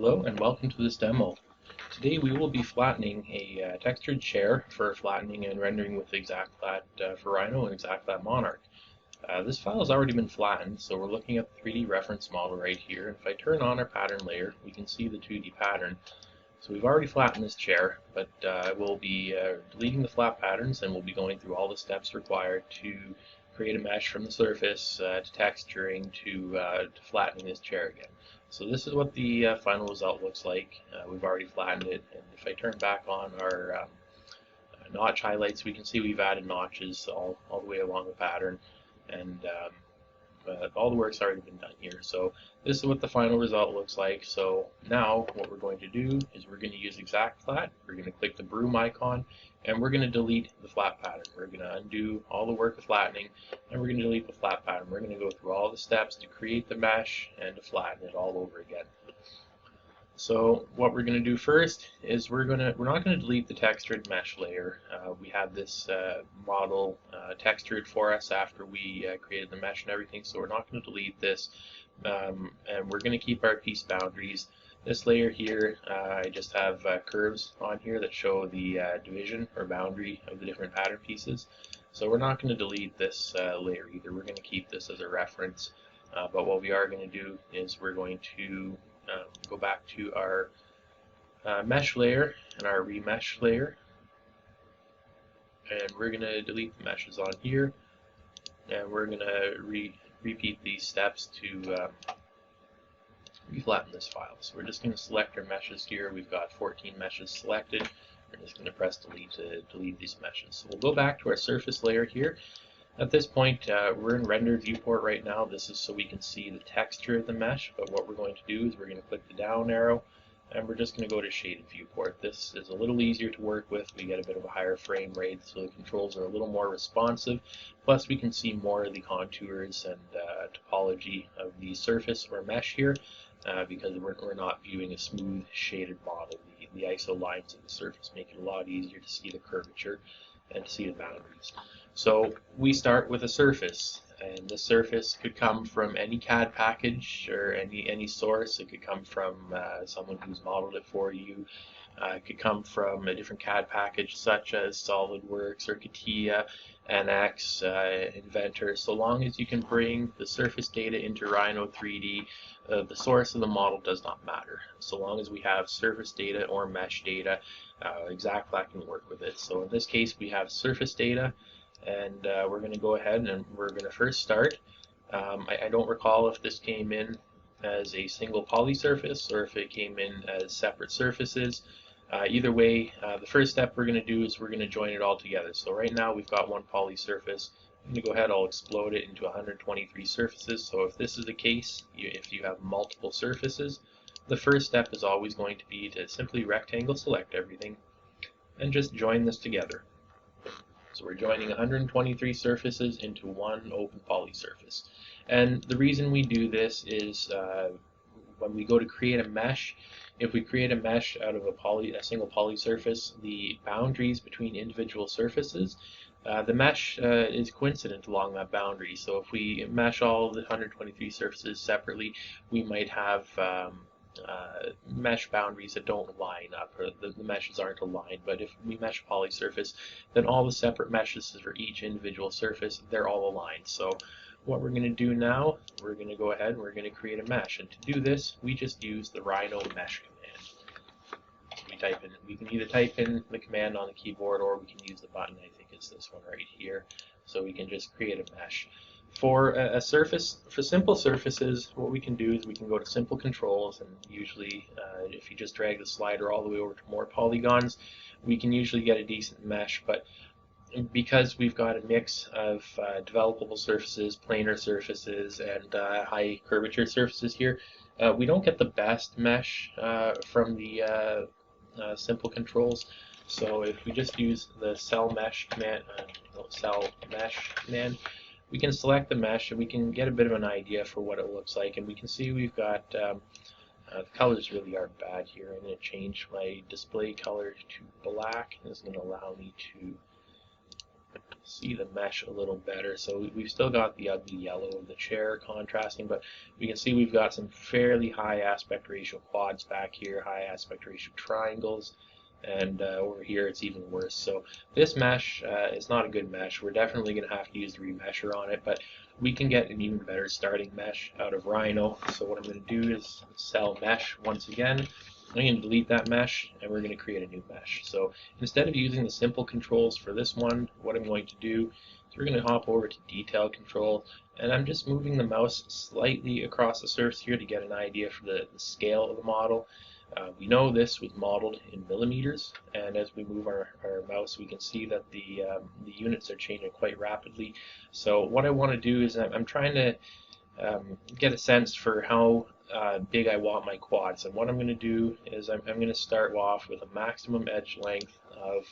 Hello and welcome to this demo. Today we will be flattening a textured chair for flattening and rendering with ExactFlat for Rhino and ExactFlat Monarch. This file has already been flattened, so we're looking at the 3D reference model right here. If I turn on our pattern layer, we can see the 2D pattern. So we've already flattened this chair, but I will be deleting the flat patterns and we'll be going through all the steps required to create a mesh from the surface to texturing to flattening this chair again. So this is what the final result looks like. We've already flattened it, and if I turn back on our notch highlights, we can see we've added notches all the way along the pattern, and all the work's already been done here. So this is what the final result looks like. So now what we're going to do is we're going to use ExactFlat. We're going to click the broom icon, and we're going to delete the flat pattern. We're going to undo all the work of flattening, and we're going to delete the flat pattern. We're going to go through all the steps to create the mesh and to flatten it all over again. So what we're going to do first is we're not going to delete the textured mesh layer. We had this model textured for us after we created the mesh and everything, so we're not going to delete this, and we're going to keep our piece boundaries. This layer here, I just have curves on here that show the division or boundary of the different pattern pieces. So we're not going to delete this layer either. We're going to keep this as a reference, but what we are going to do is we're going to go back to our mesh layer and our remesh layer, and we're going to delete the meshes on here, and we're going to repeat these steps to reflatten this file. So we're just going to select our meshes here. We've got 14 meshes selected. We're just going to press delete to delete these meshes. So we'll go back to our surface layer here. At this point, we're in render viewport right now. This is so we can see the texture of the mesh, but what we're going to do is we're going to click the down arrow, and we're just going to go to shaded viewport. This is a little easier to work with. We get a bit of a higher frame rate, so the controls are a little more responsive. Plus we can see more of the contours and topology of the surface or mesh here, because we're not viewing a smooth shaded model. The ISO lines of the surface make it a lot easier to see the curvature and to see the boundaries. So we start with a surface, and the surface could come from any CAD package or any source. It could come from someone who's modeled it for you. It could come from a different CAD package such as SolidWorks or CATIA, NX, Inventor. So long as you can bring the surface data into Rhino 3D, the source of the model does not matter. So long as we have surface data or mesh data, ExactFlat can work with it. So in this case we have surface data, and we're going to go ahead and we're going to first start. I don't recall if this came in as a single poly surface or if it came in as separate surfaces. Either way, the first step we're going to do is we're going to join it all together. So right now we've got one poly surface. I'm going to go ahead, I'll explode it into 123 surfaces. So if this is the case, if you have multiple surfaces, the first step is always going to be to simply rectangle select everything and just join this together. So we're joining 123 surfaces into one open poly surface. And the reason we do this is when we go to create a mesh, if we create a mesh out of a single poly surface, the boundaries between individual surfaces, the mesh is coincident along that boundary. So if we mesh all the 123 surfaces separately, we might have mesh boundaries that don't line up, or the meshes aren't aligned. But if we mesh poly surface, then all the separate meshes for each individual surface, they're all aligned. So what we're going to do now, we're going to go ahead and we're going to create a mesh, and to do this we just use the Rhino mesh command. So we can either type in the command on the keyboard, or we can use the button. I think it's this one right here. So we can just create a mesh. For a surface, for simple surfaces, what we can do is we can go to simple controls, and usually if you just drag the slider all the way over to more polygons, we can usually get a decent mesh. But because we've got a mix of developable surfaces, planar surfaces, and high curvature surfaces here, we don't get the best mesh from the simple controls. So if we just use the cell mesh command, we can select the mesh and we can get a bit of an idea for what it looks like. And we can see we've got the colors really are bad here. I'm going to change my display color to black. This is going to allow me to see the mesh a little better. So we've still got the ugly yellow of the chair contrasting, but we can see we've got some fairly high aspect ratio quads back here, high aspect ratio triangles, and over here it's even worse. So this mesh is not a good mesh. We're definitely going to have to use the remesher on it, but we can get an even better starting mesh out of Rhino. So what I'm going to do is sell mesh once again. I'm going to delete that mesh and we're going to create a new mesh. So instead of using the simple controls for this one, what I'm going to do is we're going to hop over to detail control, and I'm just moving the mouse slightly across the surface here to get an idea for the scale of the model. We know this was modeled in millimeters, and as we move our mouse we can see that the units are changing quite rapidly. So what I want to do is I'm trying to get a sense for how big I want my quads, and what I'm going to do is I'm going to start off with a maximum edge length of,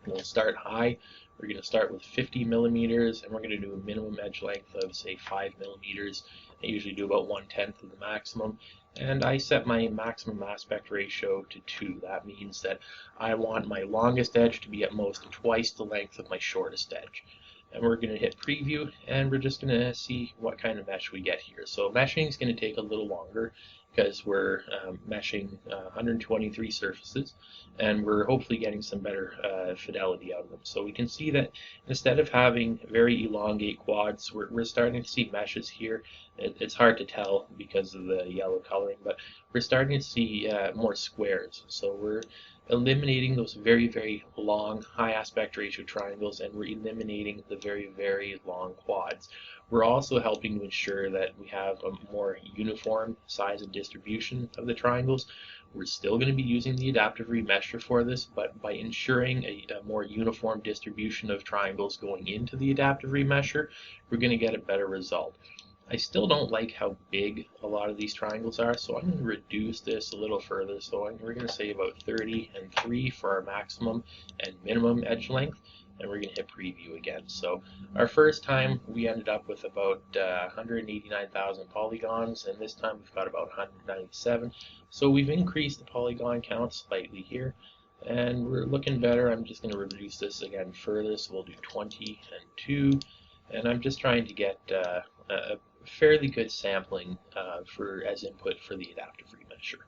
we'll start high. We're going to start with 50 millimeters, and we're going to do a minimum edge length of say 5 millimeters. I usually do about 1/10 of the maximum, and I set my maximum aspect ratio to 2. That means that I want my longest edge to be at most twice the length of my shortest edge. And we're going to hit preview, and we're just going to see what kind of mesh we get here. So meshing is going to take a little longer because we're meshing 123 surfaces, and we're hopefully getting some better fidelity out of them. So we can see that instead of having very elongate quads, we're starting to see meshes here. It's hard to tell because of the yellow coloring, but we're starting to see more squares. So we're eliminating those very, very long high aspect ratio triangles, and we're eliminating the very, very long quads. We're also helping to ensure that we have a more uniform size and distribution of the triangles. We're still going to be using the adaptive remesher for this, but by ensuring a more uniform distribution of triangles going into the adaptive remesher, we're going to get a better result. I still don't like how big a lot of these triangles are, so I'm going to reduce this a little further. So we're going to say about 30 and 3 for our maximum and minimum edge length, and we're going to hit preview again. So our first time we ended up with about 189,000 polygons, and this time we've got about 197. So we've increased the polygon count slightly here, and we're looking better. I'm just going to reduce this again further, so we'll do 20 and 2, and I'm just trying to get a fairly good sampling as input for the adaptive remesher.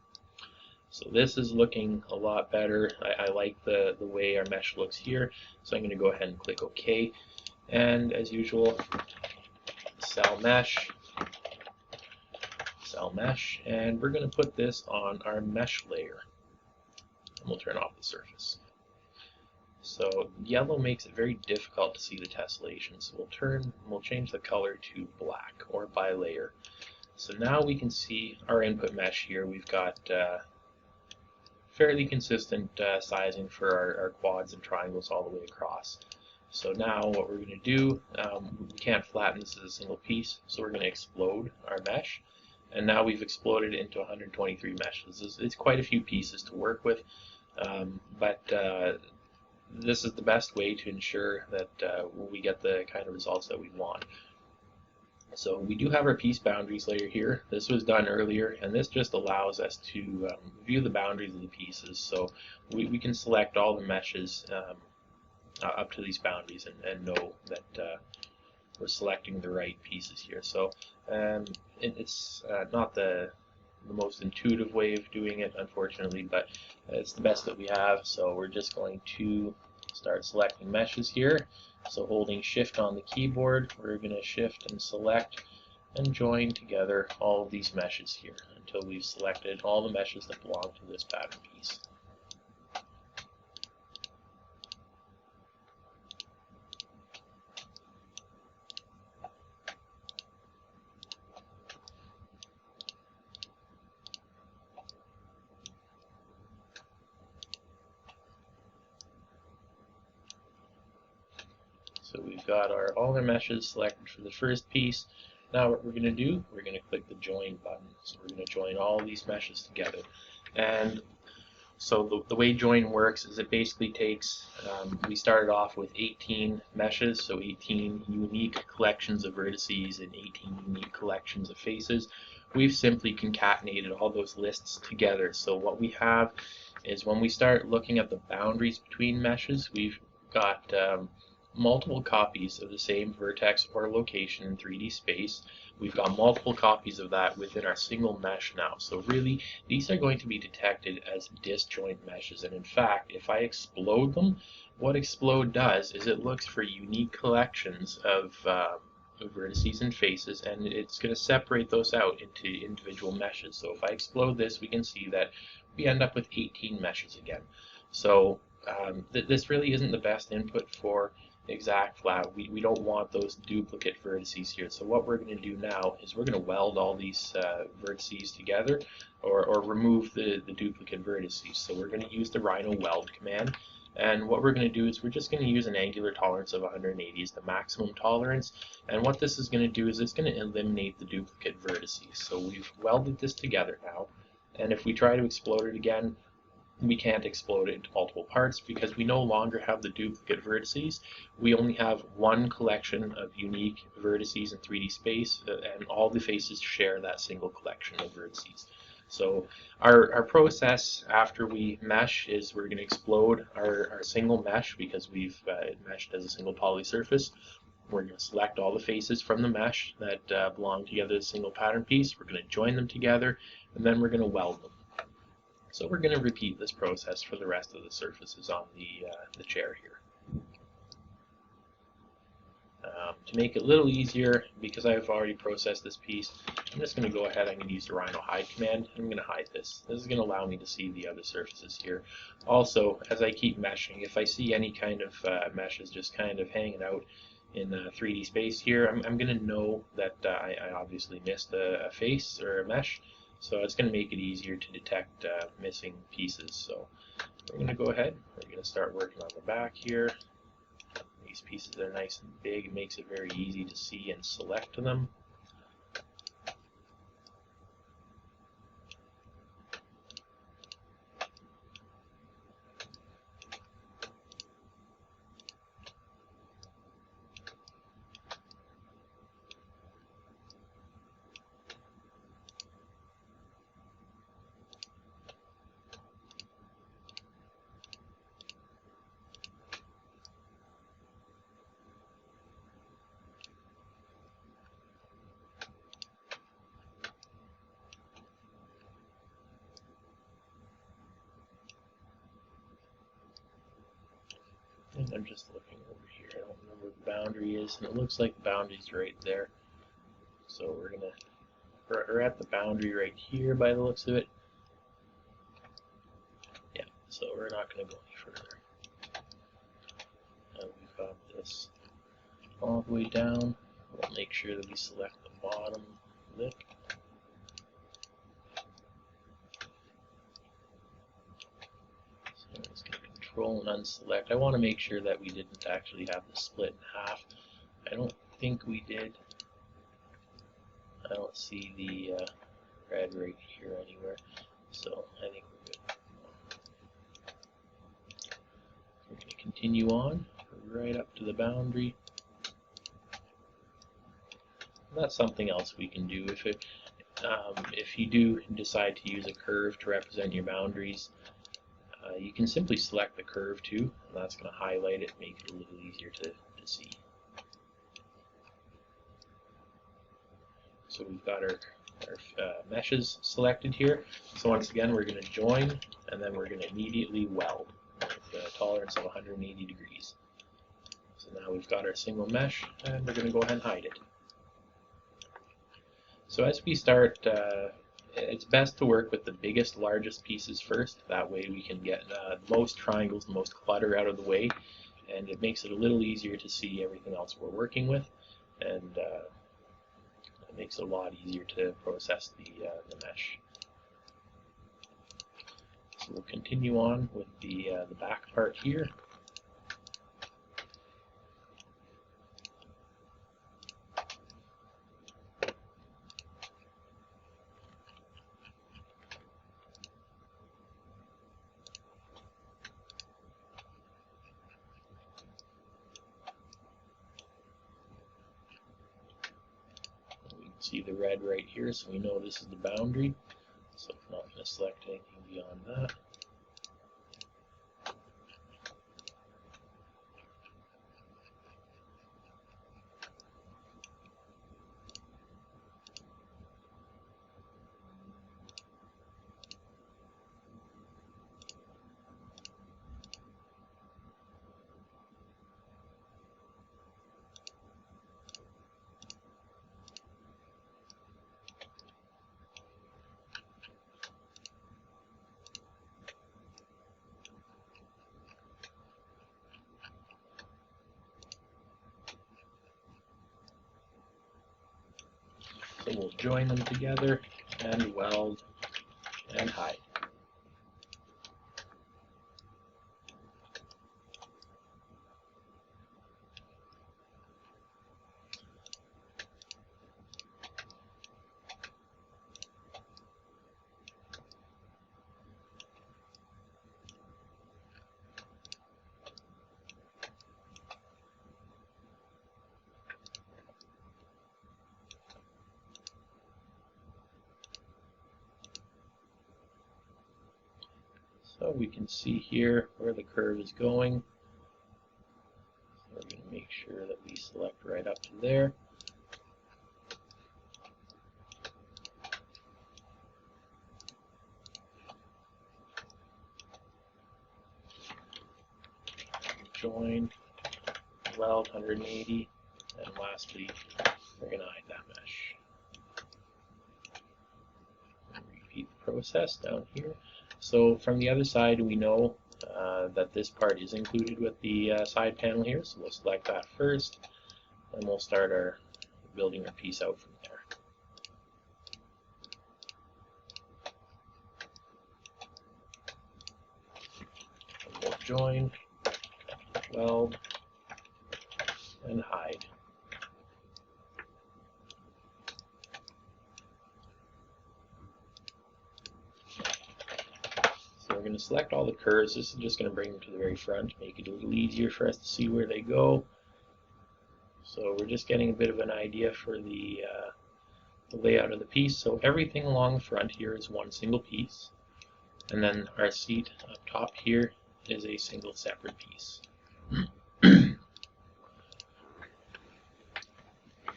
So this is looking a lot better. I like the way our mesh looks here, so I'm going to go ahead and click OK, and as usual, sell mesh, and we're going to put this on our mesh layer, and we'll turn off the surface. So yellow makes it very difficult to see the tessellation, so we'll change the color to black or by layer. So now we can see our input mesh here. We've got fairly consistent sizing for our quads and triangles all the way across. So now what we're going to do, we can't flatten this as a single piece, so we're going to explode our mesh. And now we've exploded it into 123 meshes. It's quite a few pieces to work with, but this is the best way to ensure that we get the kind of results that we want. So we do have our piece boundaries layer here. This was done earlier, and this just allows us to view the boundaries of the pieces. So we can select all the meshes up to these boundaries and know that we're selecting the right pieces here. So it's not the most intuitive way of doing it, unfortunately, but it's the best that we have. So we're just going to start selecting meshes here. So holding shift on the keyboard, we're going to shift and select and join together all of these meshes here until we've selected all the meshes that belong to this pattern piece. So we've got all our meshes selected for the first piece. Now what we're going to do, we're going to click the join button. So we're going to join all these meshes together. And so the way join works is it basically takes, we started off with 18 meshes, so 18 unique collections of vertices and 18 unique collections of faces. We've simply concatenated all those lists together. So what we have is when we start looking at the boundaries between meshes, we've got multiple copies of the same vertex or location in 3D space. We've got multiple copies of that within our single mesh now. So really, these are going to be detected as disjoint meshes. And in fact, if I explode them, what explode does is it looks for unique collections of vertices and faces, and it's going to separate those out into individual meshes. So if I explode this, we can see that we end up with 18 meshes again. So this really isn't the best input for ExactFlat. We don't want those duplicate vertices here. So what we're going to do now is we're going to weld all these vertices together, or remove the duplicate vertices. So we're going to use the Rhino weld command. And what we're going to do is we're just going to use an angular tolerance of 180 as the maximum tolerance. And what this is going to do is it's going to eliminate the duplicate vertices. So we've welded this together now. And if we try to explode it again, we can't explode it into multiple parts because we no longer have the duplicate vertices. We only have one collection of unique vertices in 3D space, and all the faces share that single collection of vertices. So our process after we mesh is we're going to explode our single mesh because we've meshed as a single poly surface. We're going to select all the faces from the mesh that belong together as a single pattern piece. We're going to join them together, and then we're going to weld them. So we're going to repeat this process for the rest of the surfaces on the chair here. To make it a little easier, because I've already processed this piece, I'm just going to go ahead, I'm going to use the Rhino hide command. I'm going to hide this. This is going to allow me to see the other surfaces here. Also, as I keep meshing, if I see any kind of meshes just kind of hanging out in 3D space here, I'm going to know that I obviously missed a face or a mesh. So it's going to make it easier to detect missing pieces. So we're going to go ahead, we're going to start working on the back here. These pieces are nice and big, it makes it very easy to see and select them. And I'm just looking over here, I don't remember where the boundary is, and it looks like the boundary's right there. So we're at the boundary right here by the looks of it. Yeah, so we're not going to go any further. And we've got this all the way down. We'll make sure that we select the bottom lip. So I'm just going to control and unselect. I want to make sure that we didn't actually have the split in half. I don't think we did. I don't see the red right here anywhere, so I think we're good. We're going to continue on right up to the boundary. That's something else we can do. If you do decide to use a curve to represent your boundaries, you can simply select the curve too, and that's going to highlight it, make it a little easier to see. So we've got our meshes selected here. So once again, we're going to join, and then we're going to immediately weld with a tolerance of 180 degrees. So now we've got our single mesh, and we're going to go ahead and hide it. So as we start, it's best to work with the biggest, largest pieces first. That way we can get the most triangles, the most clutter out of the way, and it makes it a little easier to see everything else we're working with, and it makes it a lot easier to process the mesh. So we'll continue on with the back part here. See the red right here, so we know this is the boundary. So I'm not going to select anything beyond that. we'll join them together and weld and hide. So we can see here where the curve is going. So we're going to make sure that we select right up to there. Join, weld 180, and lastly, we're going to hide that mesh. Repeat the process down here. So from the other side, we know that this part is included with the side panel here, so we'll select that first, and we'll start our building our piece out from there. And we'll join, weld, and hide. We're going to select all the curves. This is just going to bring them to the very front, make it a little easier for us to see where they go. So we're just getting a bit of an idea for the layout of the piece. So everything along the front here is one single piece, and then our seat up top here is a single separate piece.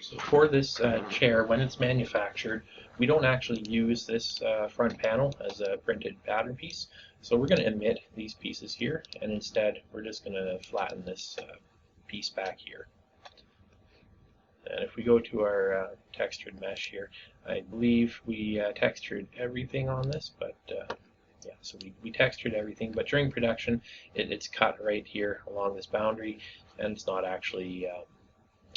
So for this chair, when it's manufactured, we don't actually use this front panel as a printed pattern piece. So we're going to omit these pieces here, and instead we're just going to flatten this piece back here. And if we go to our textured mesh here, I believe we textured everything on this, but yeah, so we textured everything, but during production it's cut right here along this boundary, and it's not actually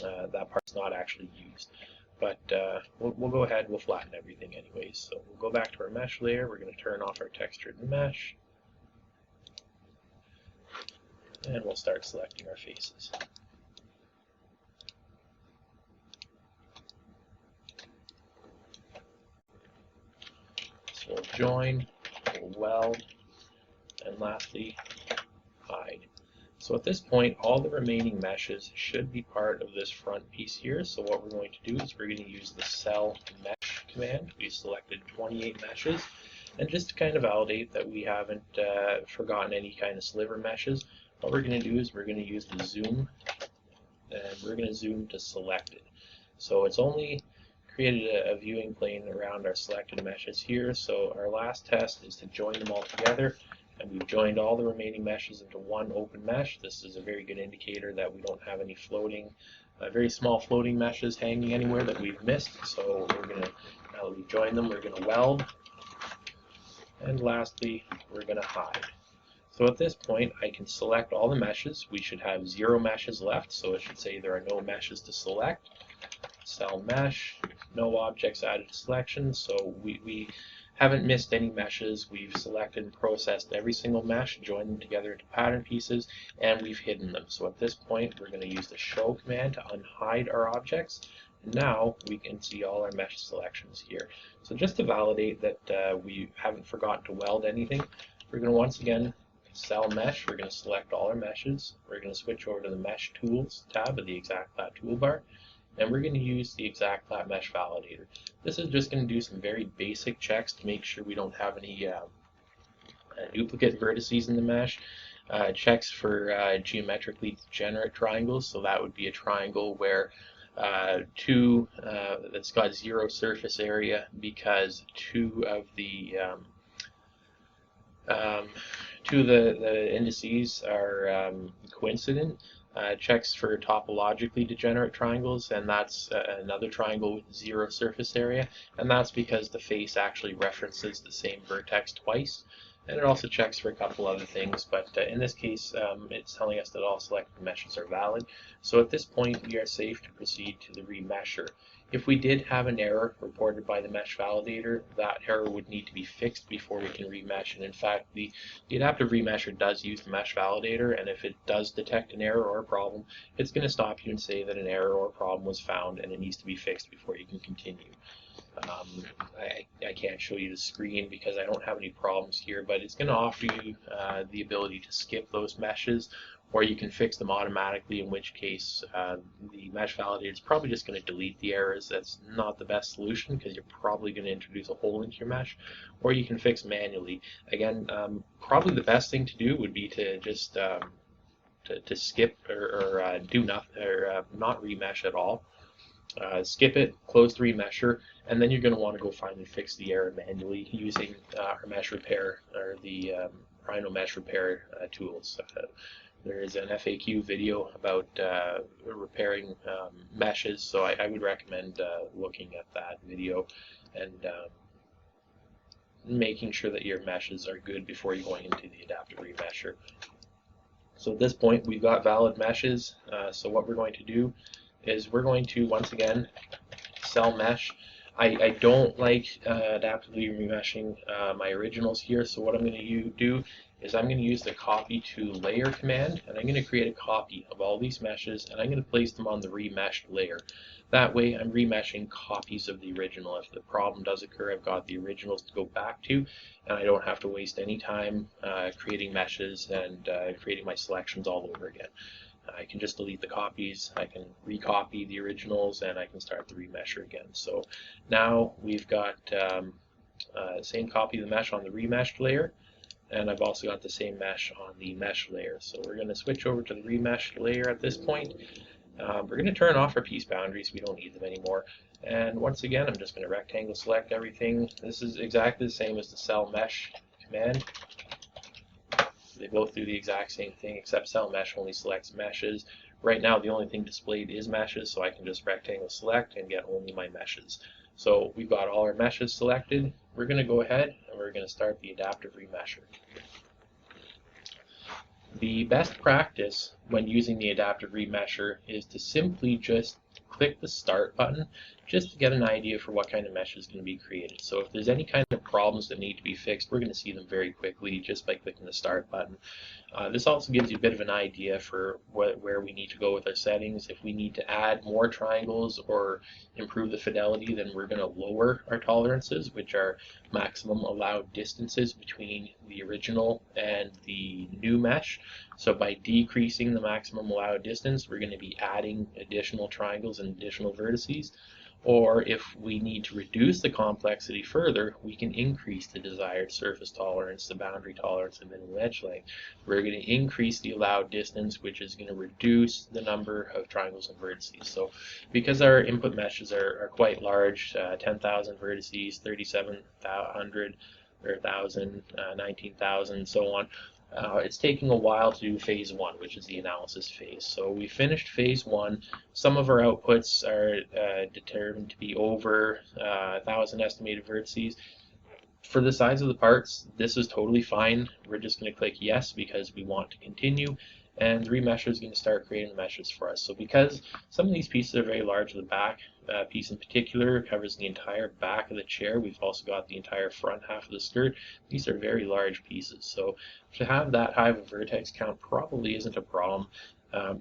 that part's not actually used. But we'll go ahead, we'll flatten everything anyways. So we'll go back to our mesh layer, we're going to turn off our textured mesh, and we'll start selecting our faces. So we'll join, we'll weld, and lastly, hide. So at this point, all the remaining meshes should be part of this front piece here. So what we're going to do is we're going to use the cell mesh command. We selected 28 meshes. And just to kind of validate that we haven't forgotten any kind of sliver meshes, what we're going to do is we're going to use the zoom, and we're going to zoom to selected. So it's only created a viewing plane around our selected meshes here. So our last test is to join them all together. And we've joined all the remaining meshes into one open mesh. This is a very good indicator that we don't have any floating, very small floating meshes hanging anywhere that we've missed. So we're going to, now that we've joined them, we're going to weld. And lastly, we're going to hide. So at this point, I can select all the meshes. We should have 0 meshes left, so it should say there are no meshes to select. Cell mesh, no objects added to selection, so we haven't missed any meshes. We've selected and processed every single mesh, joined them together into pattern pieces, and we've hidden them. So at this point, we're going to use the show command to unhide our objects. Now we can see all our mesh selections here. So just to validate that we haven't forgotten to weld anything, we're going to once again cell mesh. We're going to select all our meshes. We're going to switch over to the Mesh Tools tab of the ExactFlat toolbar. And we're going to use the ExactFlat Mesh Validator. This is just going to do some very basic checks to make sure we don't have any duplicate vertices in the mesh. Checks for geometrically degenerate triangles, so that would be a triangle where that's got 0 surface area because two of the indices are coincident. Checks for topologically degenerate triangles, and that's another triangle with 0 surface area, and that's because the face actually references the same vertex twice. And it also checks for a couple other things, but in this case it's telling us that all selected meshes are valid. So at this point we are safe to proceed to the remesher. If we did have an error reported by the mesh validator, that error would need to be fixed before we can remesh. And in fact, the adaptive remesher does use the mesh validator, and if it does detect an error or a problem, it's going to stop you and say that an error or problem was found and it needs to be fixed before you can continue. I can't show you the screen because I don't have any problems here, but it's going to offer you the ability to skip those meshes, or you can fix them automatically, in which case the mesh validator is probably just going to delete the errors. That's not the best solution because you're probably going to introduce a hole into your mesh, or you can fix manually. Again, probably the best thing to do would be to just to skip or do nothing, or not remesh at all. Skip it, close the remesher, and then you're going to want to go find and fix the error manually using our mesh repair, or the Rhino mesh repair tools. There is an FAQ video about repairing meshes, so I would recommend looking at that video and making sure that your meshes are good before you're going into the adaptive remesher. So at this point, we've got valid meshes, so what we're going to do is we're going to, once again, cell mesh. I don't like adaptively remeshing my originals here, so what I'm going to do is I'm going to use the copy to layer command, and I'm going to create a copy of all these meshes, and I'm going to place them on the remeshed layer. That way I'm remeshing copies of the original. If the problem does occur, I've got the originals to go back to, and I don't have to waste any time creating meshes and creating my selections all over again. I can just delete the copies, I can recopy the originals, and I can start the remesher again. So now we've got the same copy of the mesh on the remeshed layer, and I've also got the same mesh on the mesh layer. So we're going to switch over to the remeshed layer at this point. We're going to turn off our piece boundaries, we don't need them anymore. And once again, I'm just going to rectangle select everything. This is exactly the same as the cell mesh command. They both do the exact same thing, except cell mesh only selects meshes. Right now the only thing displayed is meshes, so I can just rectangle select and get only my meshes. So we've got all our meshes selected. We're going to go ahead and we're going to start the adaptive remesher. The best practice when using the adaptive remesher is to simply just click the start button just to get an idea for what kind of mesh is going to be created. So if there's any kind of problems that need to be fixed, we're going to see them very quickly just by clicking the start button. This also gives you a bit of an idea for where we need to go with our settings. If we need to add more triangles or improve the fidelity, then we're going to lower our tolerances, which are maximum allowed distances between the original and the new mesh. So by decreasing the maximum allowed distance, we're going to be adding additional triangles and additional vertices. Or if we need to reduce the complexity further, we can increase the desired surface tolerance, the boundary tolerance, and minimum edge length. We're going to increase the allowed distance, which is going to reduce the number of triangles and vertices. So because our input meshes are quite large, 10,000 vertices, 3,700 or 1,000, 19,000, so on, it's taking a while to do phase one, which is the analysis phase. So we finished phase one. Some of our outputs are determined to be over 1,000 estimated vertices. For the size of the parts, this is totally fine. We're just going to click yes because we want to continue, and the remesher is going to start creating the meshes for us. So because some of these pieces are very large, the back piece in particular covers the entire back of the chair. We've also got the entire front half of the skirt. These are very large pieces, so to have that high of a vertex count probably isn't a problem.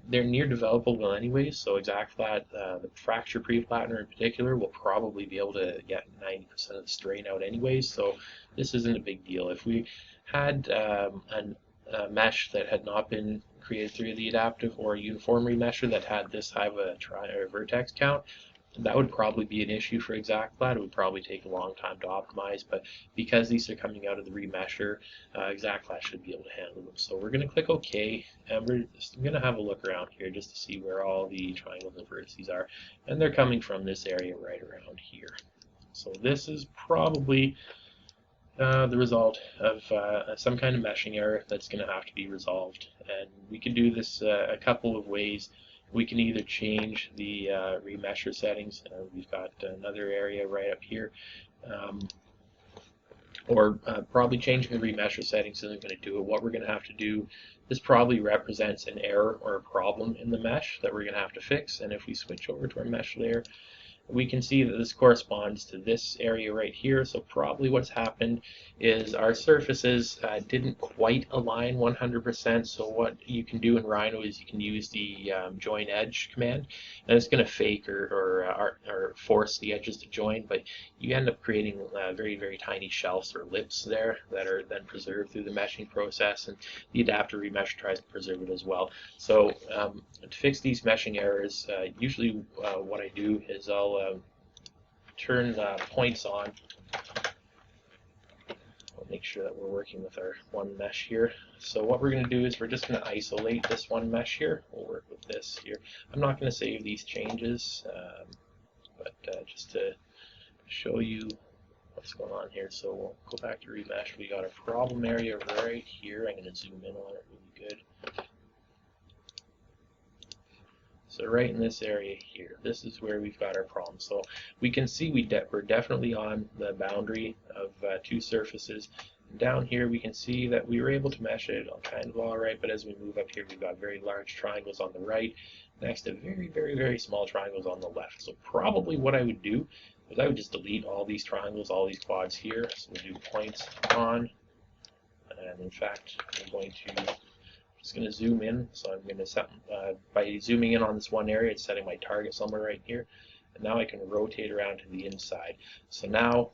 They're near developable anyways, so ExactFlat, the fracture pre-flattener in particular, will probably be able to get 90% of the strain out anyways, so this isn't a big deal. If we had a mesh that had not been created through the adaptive, or a uniform remesher that had this high of a vertex count, that would probably be an issue for ExactFlat. It would probably take a long time to optimize, but because these are coming out of the remesher, ExactFlat should be able to handle them. So we're going to click OK, and we're going to have a look around here just to see where all the triangles and vertices are, and they're coming from this area right around here. So this is probably the result of some kind of meshing error that's going to have to be resolved, and we can do this a couple of ways. We can either change the remesher settings, we've got another area right up here, or probably changing the remesher settings isn't going to do it. What we're going to have to do, this probably represents an error or a problem in the mesh that we're going to have to fix, and if we switch over to our mesh layer we can see that this corresponds to this area right here. So probably what's happened is our surfaces didn't quite align 100%. So what you can do in Rhino is you can use the join edge command, and it's going to fake or force the edges to join, but you end up creating very, very tiny shelves or lips there that are then preserved through the meshing process, and the adapter remesher tries to preserve it as well. So to fix these meshing errors, usually what I do is I'll turn points on. I'll make sure that we're working with our one mesh here. So what we're going to do is we're just going to isolate this one mesh here. We'll work with this here. I'm not going to save these changes, but just to show you what's going on here. So we'll go back to remesh. We got a problem area right here. I'm going to zoom in on it really good. So right in this area here, this is where we've got our problem. So we can see we're definitely on the boundary of two surfaces. And down here we can see that we were able to mesh it kind of all right, but as we move up here we've got very large triangles on the right next to very, very, very small triangles on the left. So probably what I would do is I would just delete all these triangles, all these quads here. So we'll do points on, and in fact I'm just going to zoom in. So I'm going to set, by zooming in on this one area, it's setting my target somewhere right here. And now I can rotate around to the inside. So now,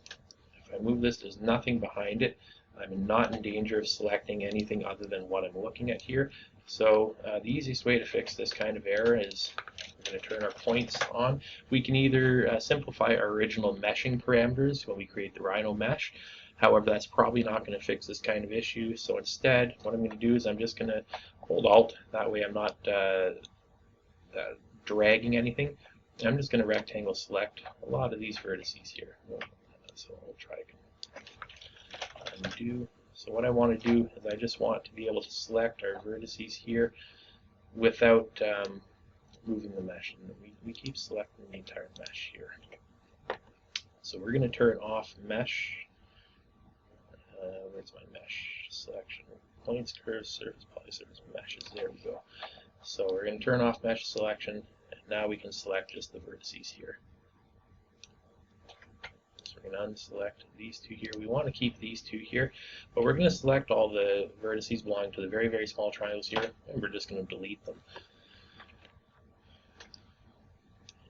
if I move this, there's nothing behind it. I'm not in danger of selecting anything other than what I'm looking at here. So the easiest way to fix this kind of error is we're going to turn our points on. We can either simplify our original meshing parameters when we create the Rhino mesh. However, that's probably not going to fix this kind of issue. So instead, what I'm going to do is I'm just going to hold Alt. That way I'm not dragging anything. I'm just going to rectangle select a lot of these vertices here. So we'll try to undo. So what I want to do is I just want to be able to select our vertices here without moving the mesh. And we keep selecting the entire mesh here. So we're going to turn off mesh. Where's my mesh selection? Points, curves, surface, polysurface, meshes. There we go. So we're going to turn off mesh selection, and now we can select just the vertices here. So we're going to unselect these two here. We want to keep these two here, but we're going to select all the vertices belonging to the very, very small triangles here, and we're just going to delete them.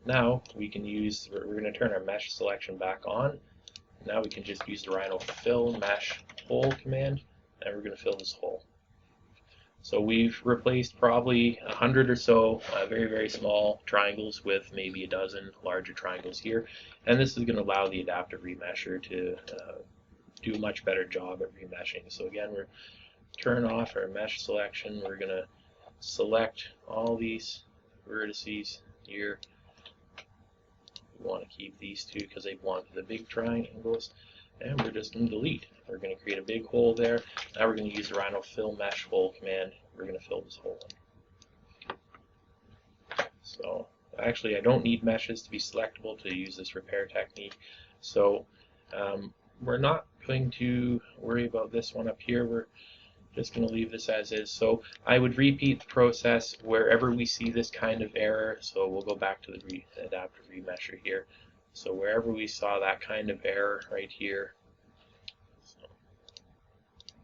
Now we can use, we're going to turn our mesh selection back on. Now we can just use the Rhino fill mesh hole command, and we're going to fill this hole. So we've replaced probably 100 or so very, very small triangles with maybe a dozen larger triangles here, and this is going to allow the adaptive remesher to do a much better job at remeshing. So again, we're turn off our mesh selection. We're going to select all these vertices here. We want to keep these two because they belong to the big triangles, and we're just going to delete. We're going to create a big hole there. Now we're going to use the Rhino fill mesh hole command. We're going to fill this hole in. So actually I don't need meshes to be selectable to use this repair technique. So we're not going to worry about this one up here. We're just going to leave this as is. So I would repeat the process wherever we see this kind of error. So we'll go back to the adaptive remesher here. So wherever we saw that kind of error right here, so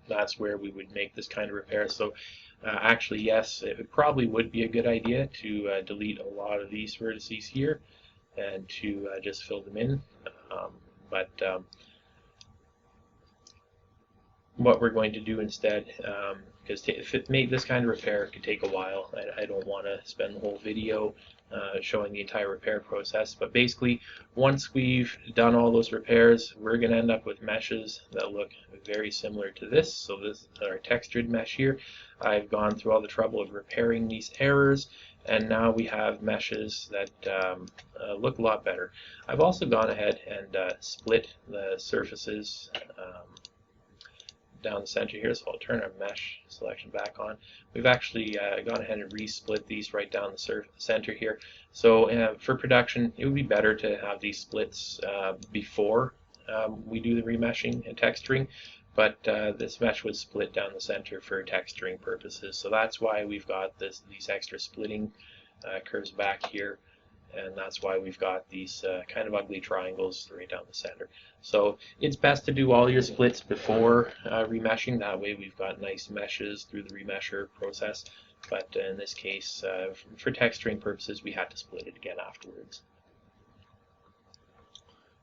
that's where we would make this kind of repair. So actually, yes, it probably would be a good idea to delete a lot of these vertices here and to just fill them in. What we're going to do instead, because if it made this kind of repair, it could take a while. I don't want to spend the whole video showing the entire repair process, but basically once we've done all those repairs, we're going to end up with meshes that look very similar to this. So this is our textured mesh here. I've gone through all the trouble of repairing these errors, and now we have meshes that look a lot better. I've also gone ahead and split the surfaces down the center here, so I'll turn our mesh selection back on. We've actually gone ahead and re-split these right down the center here. So for production, it would be better to have these splits before we do the remeshing and texturing, but this mesh was split down the center for texturing purposes. So that's why we've got these extra splitting curves back here. and that's why we've got these kind of ugly triangles right down the center. So it's best to do all your splits before remeshing. That way we've got nice meshes through the remesher process. But in this case, for texturing purposes, we had to split it again afterwards.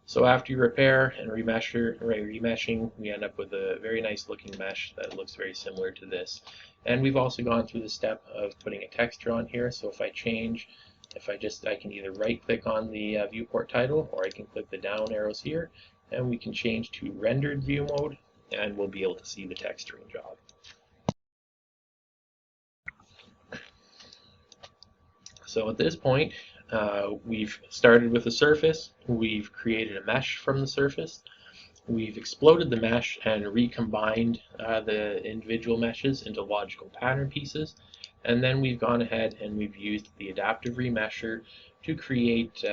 So after you repair and remeshing, we end up with a very nice looking mesh that looks very similar to this. And we've also gone through the step of putting a texture on here. So if I change, I can either right click on the viewport title, or I can click the down arrows here, and we can change to rendered view mode, and we'll be able to see the texturing job. So at this point, we've started with a surface, we've created a mesh from the surface, we've exploded the mesh and recombined the individual meshes into logical pattern pieces, and then we've gone ahead and we've used the adaptive remesher to create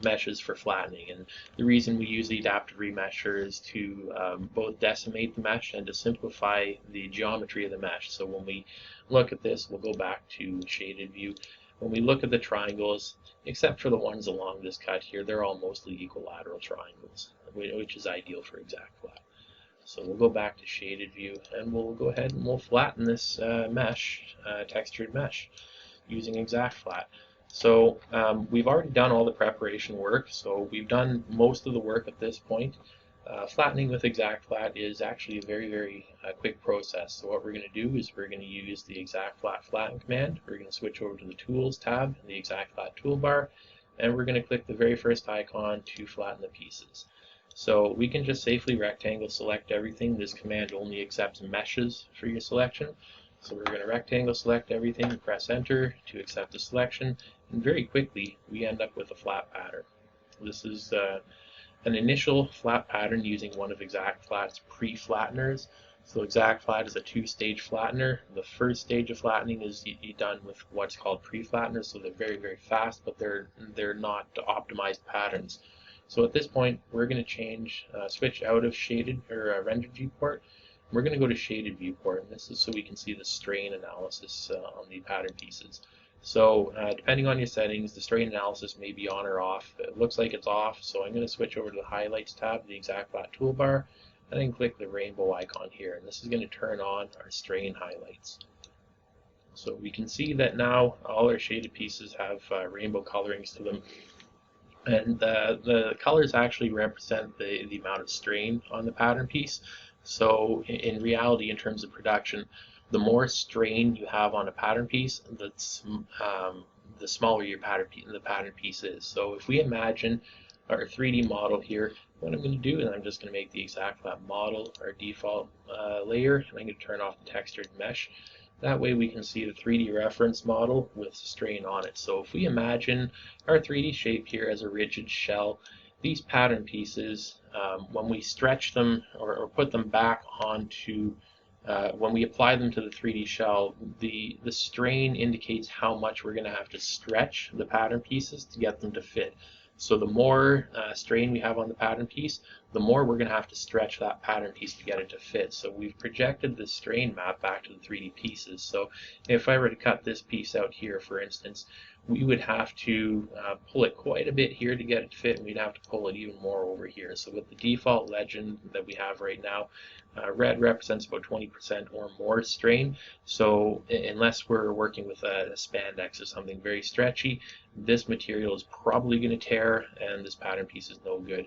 meshes for flattening. And the reason we use the adaptive remesher is to both decimate the mesh and to simplify the geometry of the mesh. So when we look at this, we'll go back to shaded view. When we look at the triangles, except for the ones along this cut here, they're all mostly equilateral triangles, which is ideal for ExactFlat. So we'll go back to shaded view, and we'll go ahead and we'll flatten this mesh, textured mesh, using ExactFlat. So we've already done all the preparation work, so we've done most of the work at this point. Flattening with ExactFlat is actually a very quick process. So what we're going to do is we're going to use the ExactFlat flatten command. We're going to switch over to the Tools tab in the ExactFlat toolbar, and we're going to click the very first icon to flatten the pieces. So we can just safely rectangle select everything. This command only accepts meshes for your selection. So we're going to rectangle select everything, press enter to accept the selection, and very quickly we end up with a flat pattern. This is an initial flat pattern using one of ExactFlat's pre-flatteners. So ExactFlat is a two-stage flattener. The first stage of flattening is done with what's called pre-flatteners, so they're very fast, but they're not optimized patterns. So at this point, we're going to switch out of shaded or rendered viewport. We're going to go to shaded viewport, and this is so we can see the strain analysis on the pattern pieces. So depending on your settings, the strain analysis may be on or off. It looks like it's off, so I'm going to switch over to the highlights tab of the ExactFlat toolbar, and then click the rainbow icon here, and this is going to turn on our strain highlights. So we can see that now all our shaded pieces have rainbow colorings to them. And the colors actually represent the amount of strain on the pattern piece. So in reality, in terms of production, the more strain you have on a pattern piece, the smaller your pattern piece is. So if we imagine our 3D model here, what I'm going to do is I'm just going to make the ExactFlat model our default layer, and I'm going to turn off the textured mesh. That way we can see the 3D reference model with strain on it. So if we imagine our 3D shape here as a rigid shell, these pattern pieces, when we stretch them or put them back onto, when we apply them to the 3D shell, the strain indicates how much we're going to have to stretch the pattern pieces to get them to fit. So the more strain we have on the pattern piece, the more we're going to have to stretch that pattern piece to get it to fit. So we've projected the strain map back to the 3D pieces. So if I were to cut this piece out here, for instance, we would have to pull it quite a bit here to get it to fit, and we'd have to pull it even more over here. So with the default legend that we have right now, red represents about 20% or more strain. So unless we're working with a spandex or something very stretchy, this material is probably going to tear, and this pattern piece is no good.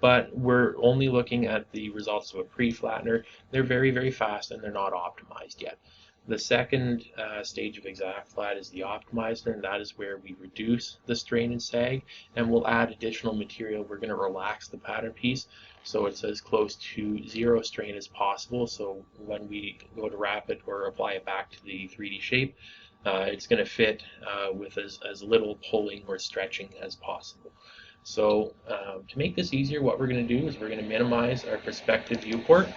But we're only looking at the results of a pre-flattener. They're very fast, and they're not optimized yet. The second stage of ExactFlat is the optimizer, and that is where we reduce the strain and sag, and we'll add additional material. We're going to relax the pattern piece so it's as close to zero strain as possible. So when we go to wrap it or apply it back to the 3D shape, it's going to fit with as little pulling or stretching as possible. So to make this easier, what we're going to do is we're going to minimize our perspective viewport,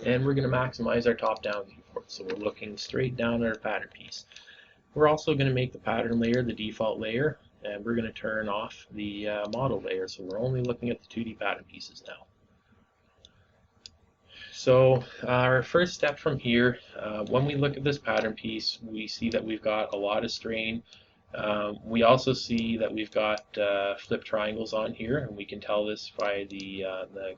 and we're going to maximize our top-down viewport. So we're looking straight down at our pattern piece. We're also going to make the pattern layer the default layer, and we're going to turn off the model layer, so we're only looking at the 2D pattern pieces now. So our first step from here, when we look at this pattern piece, we see that we've got a lot of strain. We also see that we've got flip triangles on here, and we can tell this by the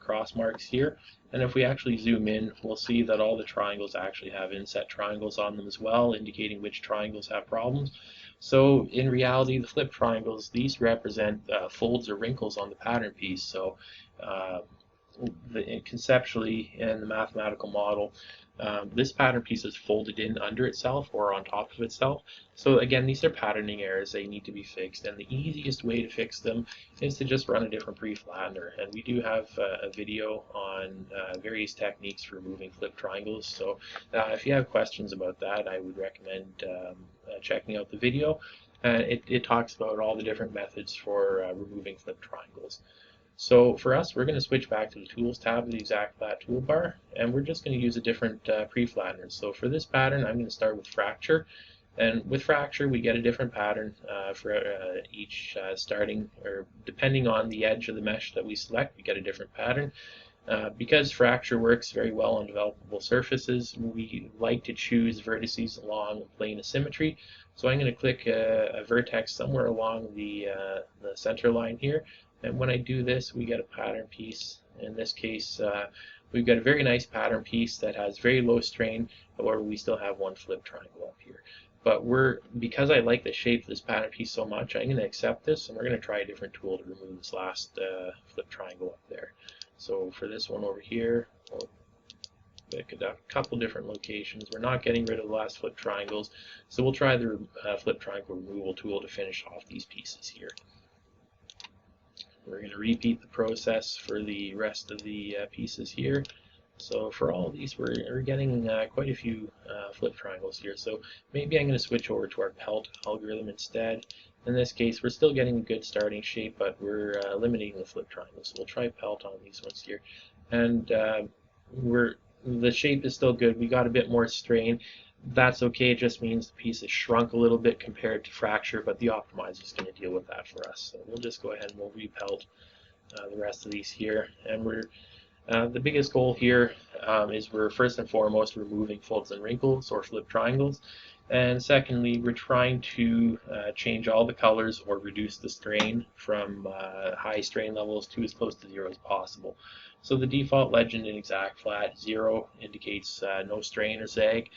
cross marks here. And if we actually zoom in, we'll see that all the triangles actually have inset triangles on them as well, indicating which triangles have problems. So in reality, the flip triangles, these represent folds or wrinkles on the pattern piece. So conceptually in the mathematical model, this pattern piece is folded in under itself or on top of itself. So again, these are patterning errors. They need to be fixed, and the easiest way to fix them is to just run a different pre-flattener. And we do have a video on various techniques for removing flip triangles. So if you have questions about that, I would recommend checking out the video. It talks about all the different methods for removing flip triangles. So for us, we're going to switch back to the Tools tab of the ExactFlat toolbar, and we're just going to use a different pre-flattener. So for this pattern, I'm going to start with Fracture, and with Fracture, we get a different pattern for each starting, or depending on the edge of the mesh that we select, we get a different pattern. Because Fracture works very well on developable surfaces, we like to choose vertices along a plane of symmetry. So I'm going to click a vertex somewhere along the center line here. And when I do this, we get a pattern piece. In this case, we've got a very nice pattern piece that has very low strain, however, we still have one flip triangle up here. But because I like the shape of this pattern piece so much, I'm going to accept this, and we're going to try a different tool to remove this last flip triangle up there. So for this one over here, we'll pick a couple different locations. We're not getting rid of the last flip triangles, so we'll try the flip triangle removal tool to finish off these pieces here. We're going to repeat the process for the rest of the pieces here. So for all of these, we're getting quite a few flip triangles here. So maybe I'm going to switch over to our pelt algorithm instead. In this case, we're still getting a good starting shape, but we're eliminating the flip triangles. So we'll try pelt on these ones here. And the shape is still good. We got a bit more strain. That's okay, it just means the piece is shrunk a little bit compared to Fracture, but the optimizer is going to deal with that for us. So we'll just go ahead and we'll repelt the rest of these here. And the biggest goal here is we're first and foremost removing folds and wrinkles or flip triangles. And secondly, we're trying to change all the colors or reduce the strain from high strain levels to as close to 0 as possible. So the default legend in ExactFlat, 0 indicates no strain or sag.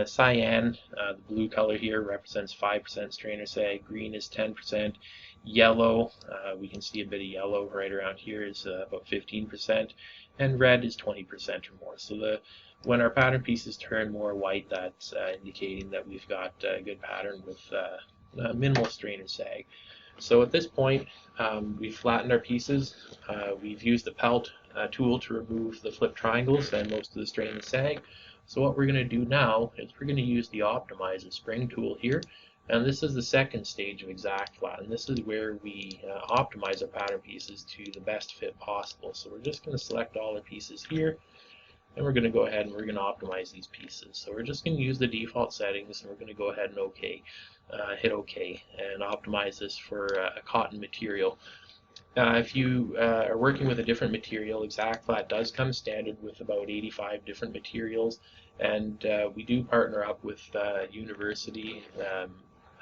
Cyan, the blue color here, represents 5% strain or sag. Green is 10%. Yellow, we can see a bit of yellow right around here, is about 15%. And red is 20% or more. So when our pattern pieces turn more white, that's indicating that we've got a good pattern with minimal strain or sag. So at this point, we've flattened our pieces. We've used the pelt tool to remove the flip triangles and most of the strain and sag. So what we're going to do now is we're going to use the Optimize and Spring tool here. And this is the second stage of ExactFlat, and this is where we optimize our pattern pieces to the best fit possible. So we're just going to select all the pieces here, and we're going to go ahead and we're going to optimize these pieces. So we're just going to use the default settings, and we're going to go ahead and hit OK, and optimize this for a cotton material. If you are working with a different material, ExactFlat does come standard with about 85 different materials, and we do partner up with University.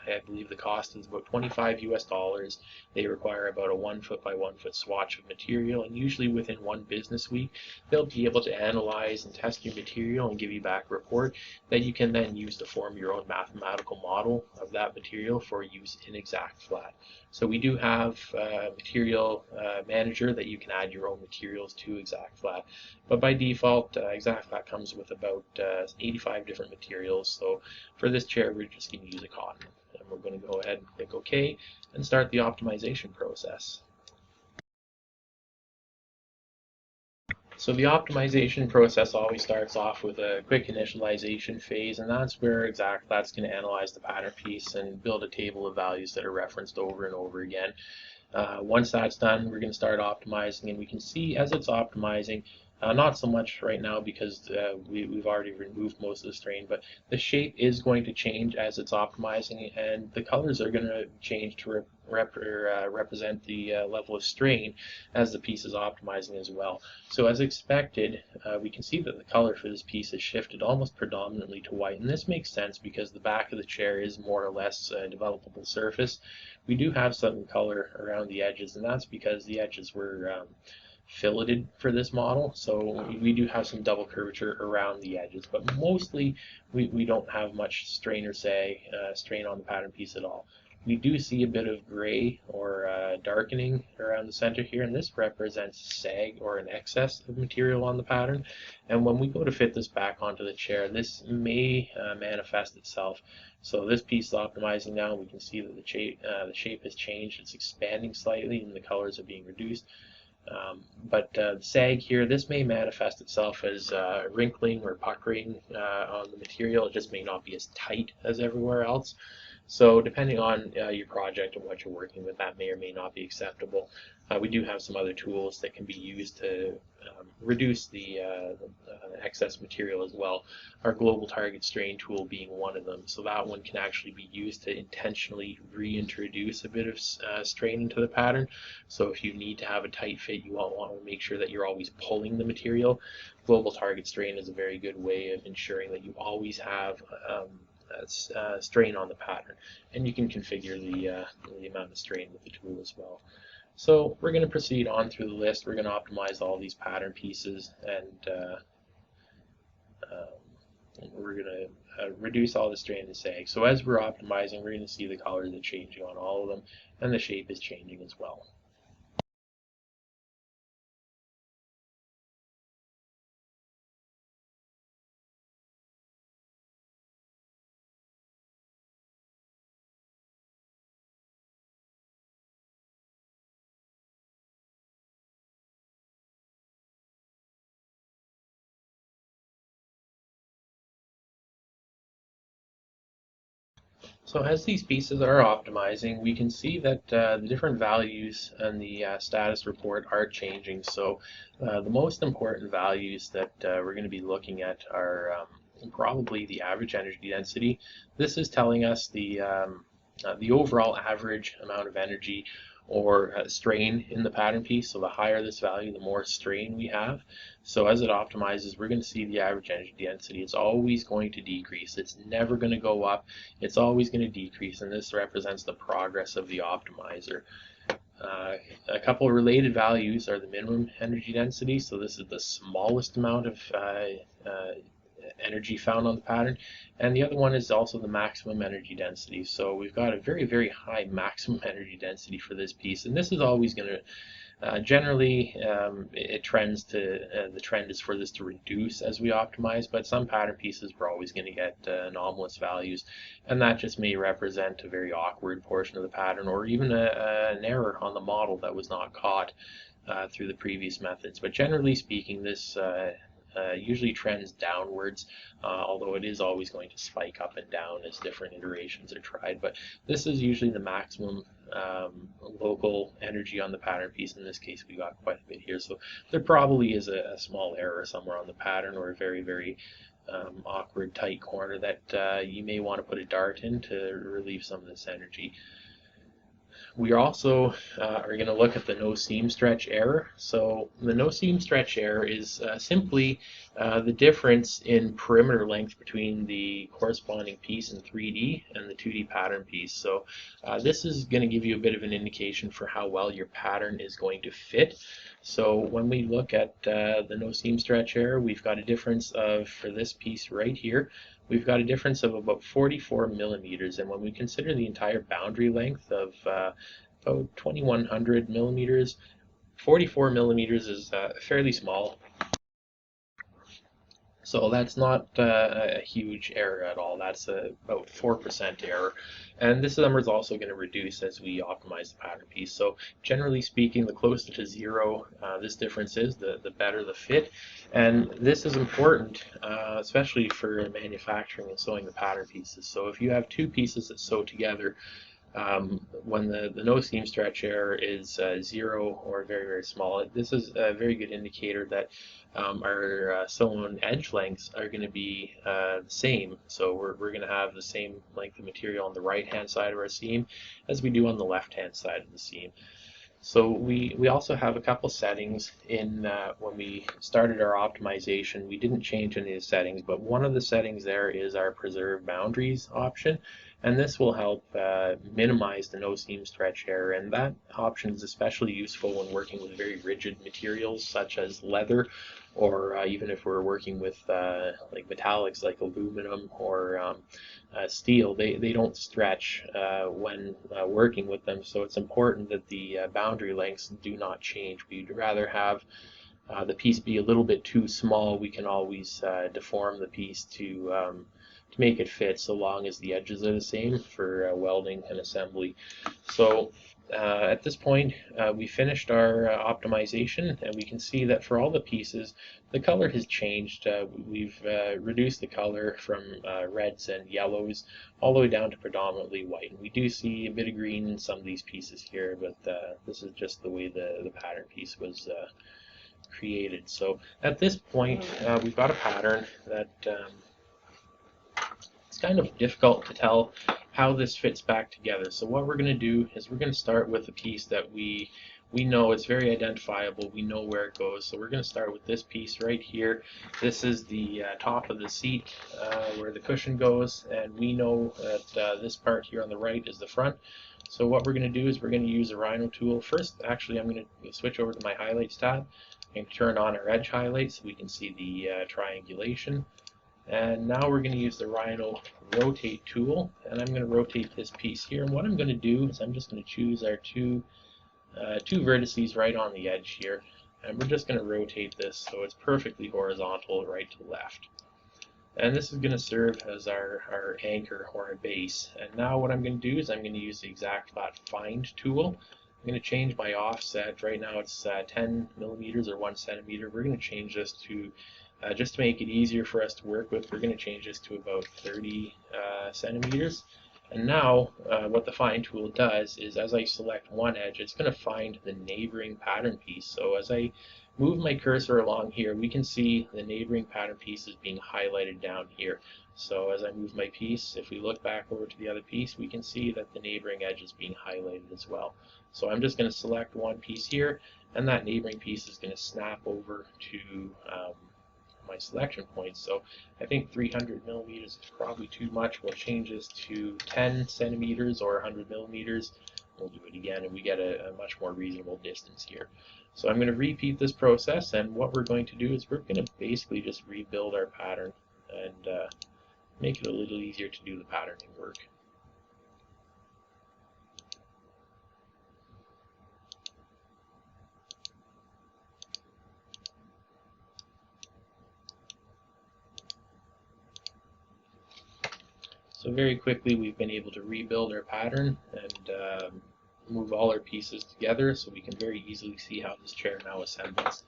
I believe the cost is about $25 US. They require about a 1 foot by 1 foot swatch of material, and usually within one business week, they'll be able to analyze and test your material and give you back a report that you can then use to form your own mathematical model of that material for use in ExactFlat. So we do have a material manager that you can add your own materials to ExactFlat. But by default, ExactFlat comes with about 85 different materials. So for this chair, we're just going to use a cotton. And we're going to go ahead and click OK and start the optimization process. So the optimization process always starts off with a quick initialization phase, and that's where ExactFlat's going to analyze the pattern piece and build a table of values that are referenced over and over again. Once that's done, we're going to start optimizing, and we can see as it's optimizing, not so much right now because we've already removed most of the strain, but the shape is going to change as it's optimizing, and the colors are going to change to represent the level of strain as the piece is optimizing as well. So as expected, we can see that the color for this piece has shifted almost predominantly to white, and this makes sense because the back of the chair is more or less a developable surface. We do have some color around the edges, and that's because the edges were filleted for this model, so we do have some double curvature around the edges, but mostly we don't have much strain or strain on the pattern piece at all. We do see a bit of gray or darkening around the center here, and this represents sag or an excess of material on the pattern. And when we go to fit this back onto the chair, this may manifest itself. So this piece is optimizing now. We can see that the shape has changed. It's expanding slightly, and the colors are being reduced. But the sag here, this may manifest itself as wrinkling or puckering on the material. It just may not be as tight as everywhere else. So depending on your project and what you're working with, that may or may not be acceptable. We do have some other tools that can be used to reduce the excess material as well. Our global target strain tool being one of them. So that one can actually be used to intentionally reintroduce a bit of strain into the pattern. So if you need to have a tight fit, you want to make sure that you're always pulling the material. Global target strain is a very good way of ensuring that you always have strain on the pattern, and you can configure the amount of strain with the tool as well. So we're going to proceed on through the list. We're going to optimize all these pattern pieces, and we're going to reduce all the strain and sag. So as we're optimizing, we're going to see the colors are changing on all of them, and the shape is changing as well. So as these pieces are optimizing, we can see that the different values and the status report are changing. So the most important values that we're going to be looking at are probably the average energy density. This is telling us the overall average amount of energy or strain in the pattern piece. So the higher this value, the more strain we have. So as it optimizes, we're going to see the average energy density. It's always going to decrease. It's never going to go up. It's always going to decrease, and this represents the progress of the optimizer. A couple of related values are the minimum energy density. So this is the smallest amount of energy found on the pattern, and the other one is also the maximum energy density. So we've got a very, very high maximum energy density for this piece, and this is always going to generally it trends to the trend is for this to reduce as we optimize, but some pattern pieces we're always going to get anomalous values, and that just may represent a very awkward portion of the pattern, or even an error on the model that was not caught through the previous methods. But generally speaking, this usually trends downwards, although it is always going to spike up and down as different iterations are tried. But this is usually the maximum local energy on the pattern piece. In this case, we got quite a bit here. So there probably is a small error somewhere on the pattern, or a very, very awkward tight corner that you may want to put a dart in to relieve some of this energy. We also are going to look at the no seam stretch error. So the no seam stretch error is simply the difference in perimeter length between the corresponding piece in 3D and the 2D pattern piece. So this is going to give you a bit of an indication for how well your pattern is going to fit. So when we look at the no seam stretch error, we've got a difference of, for this piece right here, we've got a difference of about 44 millimeters, and when we consider the entire boundary length of about 2100 millimeters, 44 millimeters is fairly small. So that's not a huge error at all. That's about 4% error. And this number is also going to reduce as we optimize the pattern piece. So generally speaking, the closer to zero this difference is, the better the fit. And this is important, especially for manufacturing and sewing the pattern pieces. So if you have two pieces that sew together, when the no seam stretch error is 0 or very, very small, this is a very good indicator that our sewn edge lengths are going to be the same. So we're going to have the same length of material on the right hand side of our seam as we do on the left hand side of the seam. So we also have a couple settings in when we started our optimization. We didn't change any of the settings, but one of the settings there is our preserve boundaries option, and this will help minimize the no seam stretch error, and that option is especially useful when working with very rigid materials such as leather, or even if we're working with like metallics like aluminum or steel. They don't stretch when working with them, so it's important that the boundary lengths do not change. We'd rather have the piece be a little bit too small. We can always deform the piece to make it fit, so long as the edges are the same for welding and assembly. So at this point, we finished our optimization, and we can see that for all the pieces, the color has changed. We've reduced the color from reds and yellows all the way down to predominantly white. And we do see a bit of green in some of these pieces here, but this is just the way the pattern piece was created. So at this point, we've got a pattern that it's kind of difficult to tell how this fits back together. So what we're going to do is we're going to start with a piece that we know is very identifiable. We know where it goes. So we're going to start with this piece right here. This is the top of the seat where the cushion goes, and we know that this part here on the right is the front. So what we're going to do is we're going to use a Rhino tool. First, actually, I'm going to switch over to my highlights tab and turn on our edge highlights so we can see the triangulation. And now we're going to use the Rhino rotate tool, and I'm going to rotate this piece here. And what I'm going to do is I'm just going to choose our two vertices right on the edge here, and we're just going to rotate this so it's perfectly horizontal right to left. And this is going to serve as our anchor or a base. And now what I'm going to do is I'm going to use the ExactFlat find tool. I'm going to change my offset. Right now it's 10 millimeters or 1 centimeter. We're going to change this to just to make it easier for us to work with, we're going to change this to about 30 centimeters. And now what the find tool does is as I select one edge, it's going to find the neighboring pattern piece. So as I move my cursor along here, we can see the neighboring pattern piece is being highlighted down here. So as I move my piece, if we look back over to the other piece, we can see that the neighboring edge is being highlighted as well. So I'm just going to select one piece here, and that neighboring piece is going to snap over to my selection points. So I think 300 millimeters is probably too much. We'll change this to 10 centimeters or 100 millimeters. We'll do it again, and we get a much more reasonable distance here. So I'm going to repeat this process, and what we're going to do is we're going to basically just rebuild our pattern and make it a little easier to do the patterning work. So very quickly we've been able to rebuild our pattern and move all our pieces together so we can very easily see how this chair now assembles.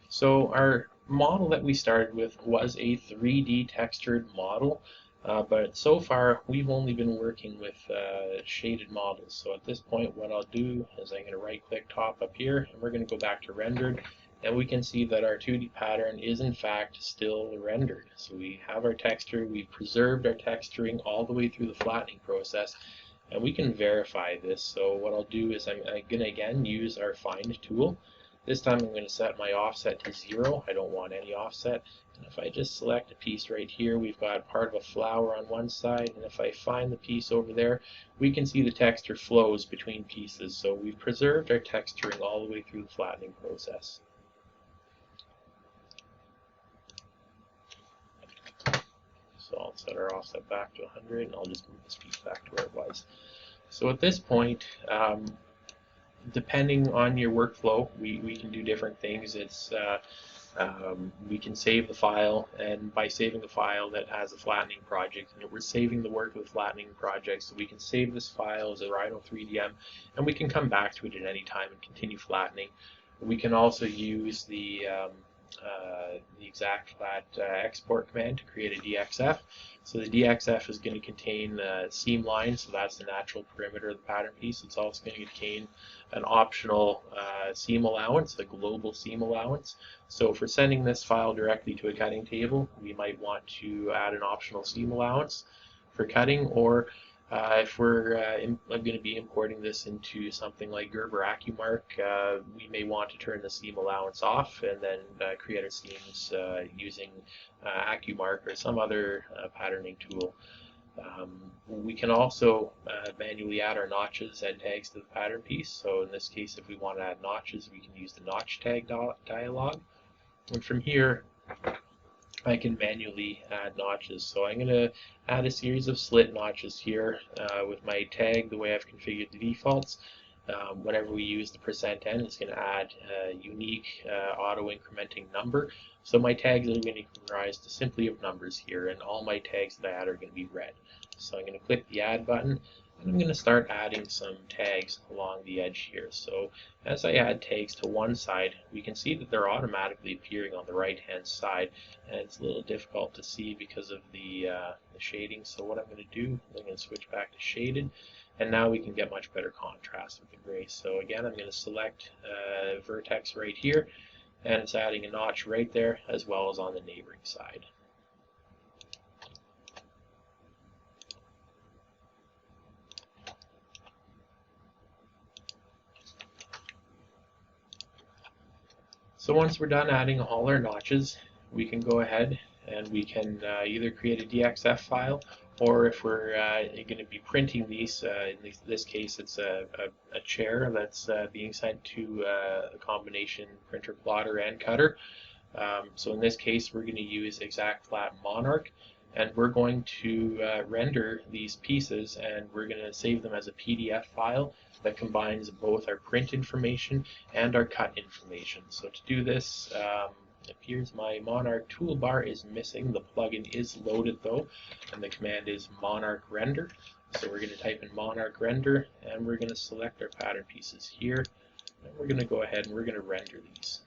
So our model that we started with was a 3D textured model, but so far we've only been working with shaded models. So at this point what I'll do is I'm going to right click top up here, and we're going to go back to rendered, and we can see that our 2D pattern is in fact still rendered. So we have our texture, we've preserved our texturing all the way through the flattening process, and we can verify this. So what I'll do is I'm going to again use our find tool. This time I'm going to set my offset to 0. I don't want any offset. And if I just select a piece right here, we've got part of a flower on one side, and if I find the piece over there, we can see the texture flows between pieces. So we've preserved our texturing all the way through the flattening process. So I'll set our offset back to 100, and I'll just move this piece back to where it was. So at this point, depending on your workflow, we can do different things. We can save the file, and by saving the file that has a flattening project, and we're saving the work of the flattening project, so we can save this file as a Rhino 3DM, and we can come back to it at any time and continue flattening. We can also use the the ExactFlat export command to create a DXF. So the DXF is going to contain seam lines, so that's the natural perimeter of the pattern piece. It's also going to contain an optional seam allowance, a global seam allowance. So for sending this file directly to a cutting table, we might want to add an optional seam allowance for cutting, or if we're going to be importing this into something like Gerber AccuMark, we may want to turn the seam allowance off and then create our seams using AccuMark or some other patterning tool. We can also manually add our notches and tags to the pattern piece. So in this case, if we want to add notches, we can use the notch tag dialog. And from here, I can manually add notches. So I'm going to add a series of slit notches here with my tag the way I've configured the defaults. Whenever we use the %n, it's going to add a unique auto-incrementing number. So my tags are going to be comprised simply of numbers here, and all my tags that I add are going to be red. So I'm going to click the Add button, and I'm going to start adding some tags along the edge here. So as I add tags to one side, we can see that they're automatically appearing on the right-hand side, and it's a little difficult to see because of the shading. So what I'm going to do, I'm going to switch back to shaded, and now we can get much better contrast with the gray. So again, I'm going to select vertex right here, and it's adding a notch right there as well as on the neighboring side. So once we're done adding all our notches, we can go ahead and we can either create a DXF file, or if we're going to be printing these, in this case it's a chair that's being sent to a combination printer, plotter, and cutter. So in this case we're going to use ExactFlat Monarch, and we're going to render these pieces, and we're going to save them as a PDF file that combines both our print information and our cut information. So to do this, it appears my Monarch toolbar is missing. The plugin is loaded though, and the command is Monarch Render. So we're going to type in Monarch Render, and we're going to select our pattern pieces here, and we're going to go ahead and we're going to render these.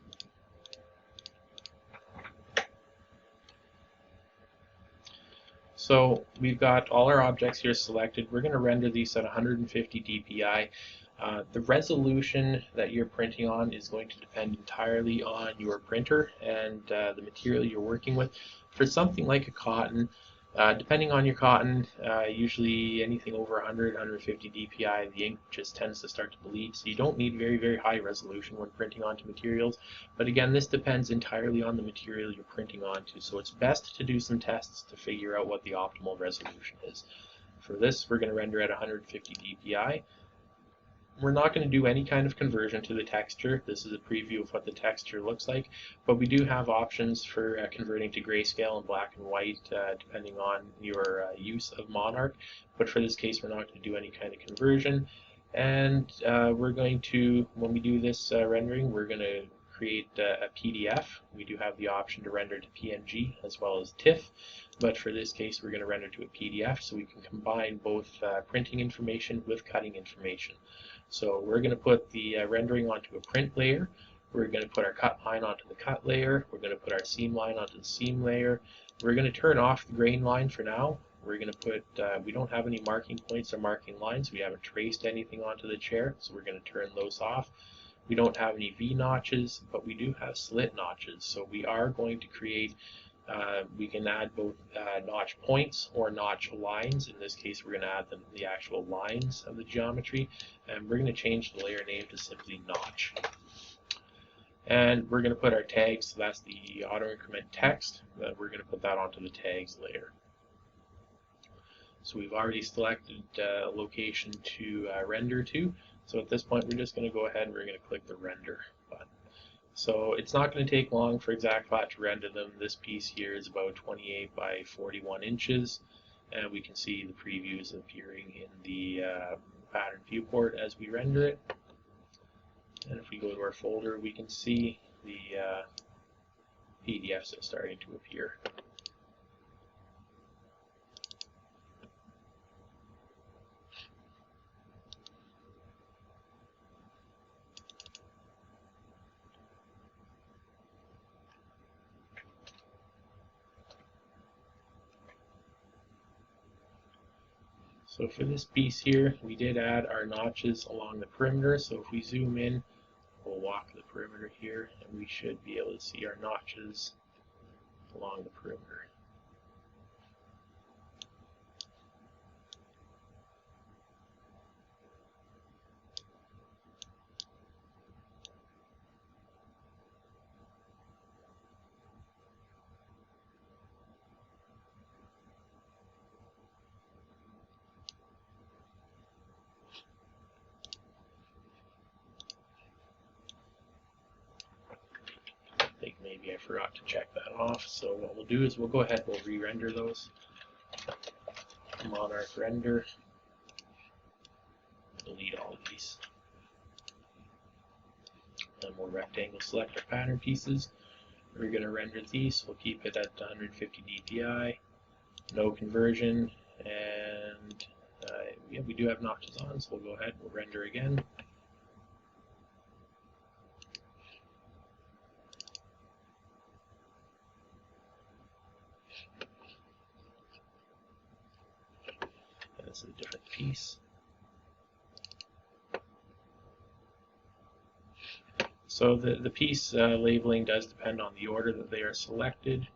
So we've got all our objects here selected. We're going to render these at 150 dpi. The resolution that you're printing on is going to depend entirely on your printer and the material you're working with. For something like a cotton, depending on your cotton, usually anything over 100, 150 dpi, the ink just tends to start to bleed, so you don't need very, very high resolution when printing onto materials. But again, this depends entirely on the material you're printing onto, so it's best to do some tests to figure out what the optimal resolution is. For this, we're going to render at 150 dpi. We're not going to do any kind of conversion to the texture. This is a preview of what the texture looks like, but we do have options for converting to grayscale and black and white depending on your use of Monarch. But for this case, we're not going to do any kind of conversion, and we're going to, when we do this rendering, we're going to create a PDF. We do have the option to render to PNG as well as TIFF, but for this case we're going to render to a PDF so we can combine both printing information with cutting information. So we're going to put the rendering onto a print layer, we're going to put our cut line onto the cut layer, we're going to put our seam line onto the seam layer, we're going to turn off the grain line for now. We're going to put, we don't have any marking points or marking lines, we haven't traced anything onto the chair, so we're going to turn those off. We don't have any V notches, but we do have slit notches, so we are going to create, we can add both notch points or notch lines. In this case, we're going to add the actual lines of the geometry, and we're going to change the layer name to simply notch. And we're going to put our tags, so that's the auto increment text, that we're going to put that onto the tags layer. So we've already selected a location to render to. So at this point, we're just going to go ahead and we're going to click the render button. So it's not going to take long for ExactFlat to render them. This piece here is about 28 by 41 inches, and we can see the previews appearing in the pattern viewport as we render it. And if we go to our folder, we can see the PDFs are starting to appear. So for this piece here, we did add our notches along the perimeter. So if we zoom in, we'll walk the perimeter here, and we should be able to see our notches along the perimeter. I think maybe I forgot to check that off, so what we'll do is we'll go ahead and we'll re-render those. Monarch render, delete all of these. Then we'll rectangle select our pattern pieces. We're going to render these, we'll keep it at 150 dpi, no conversion, and yeah, we do have notches on, so we'll go ahead and we'll render again. And this is a different piece. So the piece labeling does depend on the order that they are selected.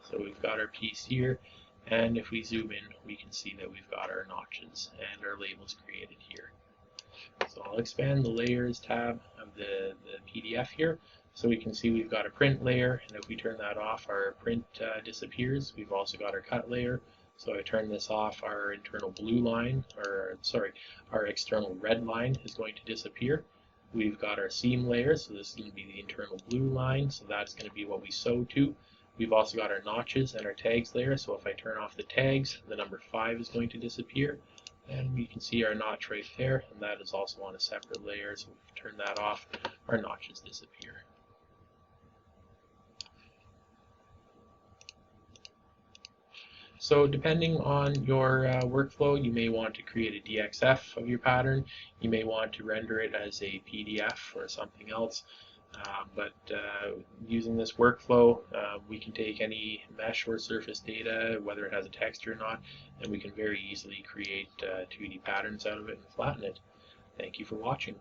So we've got our piece here, and if we zoom in, we can see that we've got our notches and our labels created here. So I'll expand the layers tab of the PDF here, so we can see we've got a print layer, and if we turn that off, our print disappears. We've also got our cut layer. So I turn this off, our internal blue line, or sorry, our external red line is going to disappear. We've got our seam layer, so this is going to be the internal blue line, so that's going to be what we sew to. We've also got our notches and our tags layer, so if I turn off the tags, the number 5 is going to disappear. And we can see our notch right there, and that is also on a separate layer, so if we turn that off, our notches disappear. So depending on your workflow, you may want to create a DXF of your pattern. You may want to render it as a PDF or something else. But using this workflow, we can take any mesh or surface data, whether it has a texture or not, and we can very easily create 2D patterns out of it and flatten it. Thank you for watching.